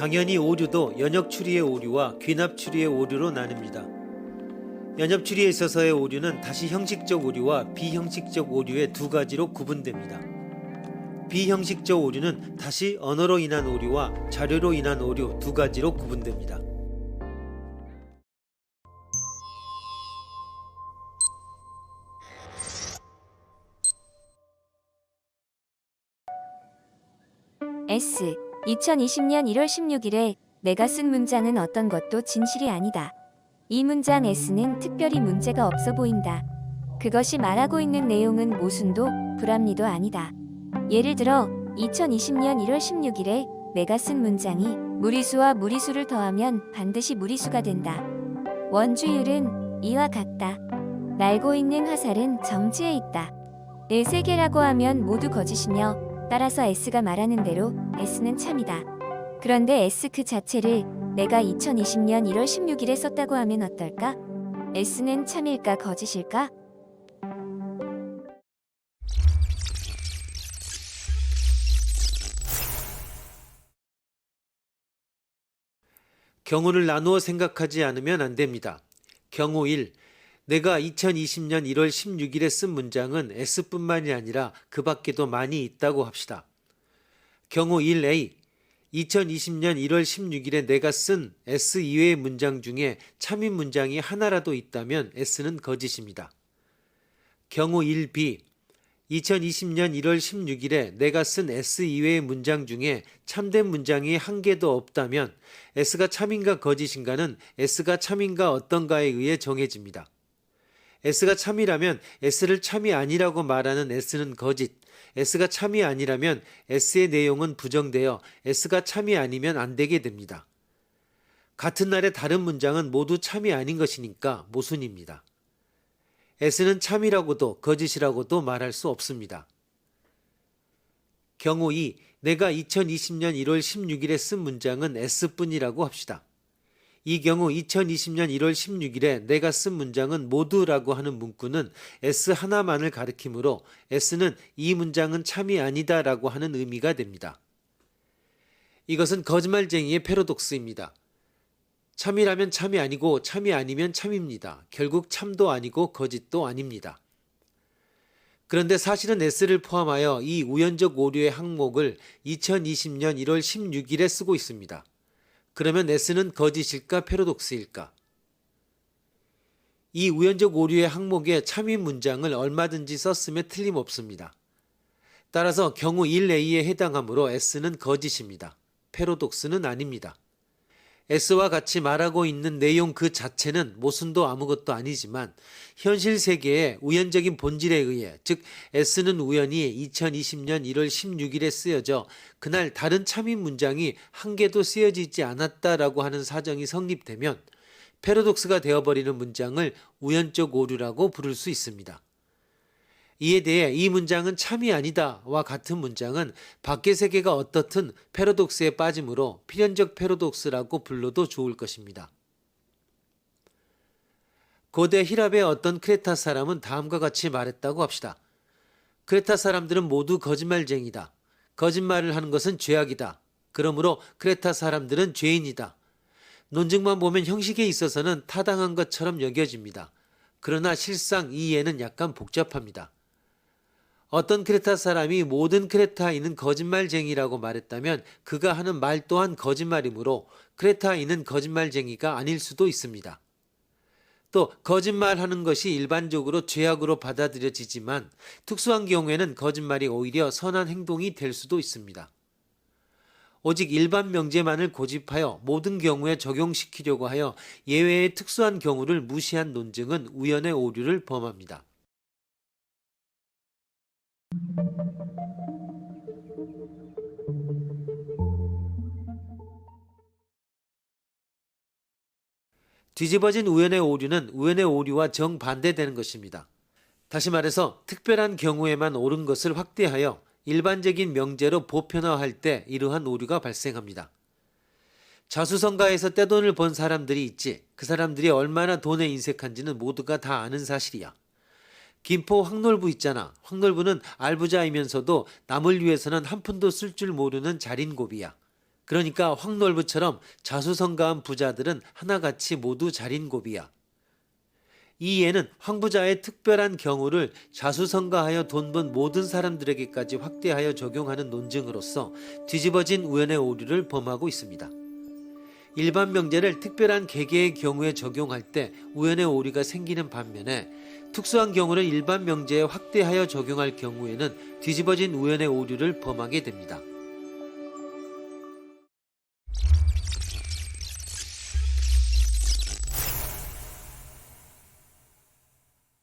당연히 오류도 연역 추리의 오류와 귀납 추리의 오류로 나뉩니다. 연역 추리에 있어서의 오류는 다시 형식적 오류와 비형식적 오류의 두 가지로 구분됩니다. 비형식적 오류는 다시 언어로 인한 오류와 자료로 인한 오류 두 가지로 구분됩니다. S. 2020년 1월 16일에 내가 쓴 문장은 어떤 것도 진실이 아니다. 이 문장 S는 특별히 문제가 없어 보인다. 그것이 말하고 있는 내용은 모순도 불합리도 아니다. 예를 들어 2020년 1월 16일에 내가 쓴 문장이 무리수와 무리수를 더하면 반드시 무리수가 된다. 원주율은 이와 같다. 날고 있는 화살은 정지에 있다. 의 세 개라고 하면 모두 거짓이며 따라서 S가 말하는 대로 S는 참이다. 그런데 S 그 자체를 내가 2020년 1월 16일에 썼다고 하면 어떨까? S는 참일까 거짓일까? 경우를 나누어 생각하지 않으면 안 됩니다. 경우 1. 내가 2020년 1월 16일에 쓴 문장은 S뿐만이 아니라 그 밖에도 많이 있다고 합시다. 경우 1A. 2020년 1월 16일에 내가 쓴 S 이외의 문장 중에 참인 문장이 하나라도 있다면 S는 거짓입니다. 경우 1B. 2020년 1월 16일에 내가 쓴 S 이외의 문장 중에 참된 문장이 한 개도 없다면 S가 참인가 거짓인가는 S가 참인가 어떤가에 의해 정해집니다. S가 참이라면 S를 참이 아니라고 말하는 S는 거짓, S가 참이 아니라면 S의 내용은 부정되어 S가 참이 아니면 안 되게 됩니다. 같은 날의 다른 문장은 모두 참이 아닌 것이니까 모순입니다. S는 참이라고도 거짓이라고도 말할 수 없습니다. 경우 2. 내가 2020년 1월 16일에 쓴 문장은 S뿐이라고 합시다. 이 경우 2020년 1월 16일에 내가 쓴 문장은 모두라고 하는 문구는 S 하나만을 가리키므로 S는 이 문장은 참이 아니다 라고 하는 의미가 됩니다. 이것은 거짓말쟁이의 패러독스입니다. 참이라면 참이 아니고 참이 아니면 참입니다. 결국 참도 아니고 거짓도 아닙니다. 그런데 사실은 S를 포함하여 이 우연적 오류의 항목을 2020년 1월 16일에 쓰고 있습니다. 그러면 S는 거짓일까 패러독스일까? 이 우연적 오류의 항목에 참인 문장을 얼마든지 썼으면 틀림없습니다. 따라서 경우 1A에 해당하므로 S는 거짓입니다. 패러독스는 아닙니다. S와 같이 말하고 있는 내용 그 자체는 모순도 아무것도 아니지만 현실 세계의 우연적인 본질에 의해, 즉 S는 우연히 2020년 1월 16일에 쓰여져 그날 다른 참인 문장이 한 개도 쓰여지지 않았다라고 하는 사정이 성립되면 패러독스가 되어버리는 문장을 우연적 오류라고 부를 수 있습니다. 이에 대해 이 문장은 참이 아니다와 같은 문장은 밖의 세계가 어떻든 패러독스에 빠지므로 필연적 패러독스라고 불러도 좋을 것입니다. 고대 히랍의 어떤 크레타 사람은 다음과 같이 말했다고 합시다. 크레타 사람들은 모두 거짓말쟁이다. 거짓말을 하는 것은 죄악이다. 그러므로 크레타 사람들은 죄인이다. 논증만 보면 형식에 있어서는 타당한 것처럼 여겨집니다. 그러나 실상 이 이해는 약간 복잡합니다. 어떤 크레타 사람이 모든 크레타인은 거짓말쟁이라고 말했다면 그가 하는 말 또한 거짓말이므로 크레타인은 거짓말쟁이가 아닐 수도 있습니다. 또 거짓말하는 것이 일반적으로 죄악으로 받아들여지지만 특수한 경우에는 거짓말이 오히려 선한 행동이 될 수도 있습니다. 오직 일반 명제만을 고집하여 모든 경우에 적용시키려고 하여 예외의 특수한 경우를 무시한 논증은 우연의 오류를 범합니다. 뒤집어진 우연의 오류는 우연의 오류와 정반대되는 것입니다. 다시 말해서 특별한 경우에만 옳은 것을 확대하여 일반적인 명제로 보편화할 때 이러한 오류가 발생합니다. 자수성가에서 떼돈을 번 사람들이 있지, 그 사람들이 얼마나 돈에 인색한지는 모두가 다 아는 사실이야. 김포 황놀부 있잖아. 황놀부는 알부자이면서도 남을 위해서는 한 푼도 쓸 줄 모르는 자린고비야. 그러니까 황놀부처럼 자수성가한 부자들은 하나같이 모두 자린고비야. 이 예는 황부자의 특별한 경우를 자수성가하여 돈 번 모든 사람들에게까지 확대하여 적용하는 논증으로서 뒤집어진 우연의 오류를 범하고 있습니다. 일반 명제를 특별한 계계의 경우에 적용할 때 우연의 오류가 생기는 반면에 특수한 경우를 일반 명제에 확대하여 적용할 경우에는 뒤집어진 우연의 오류를 범하게 됩니다.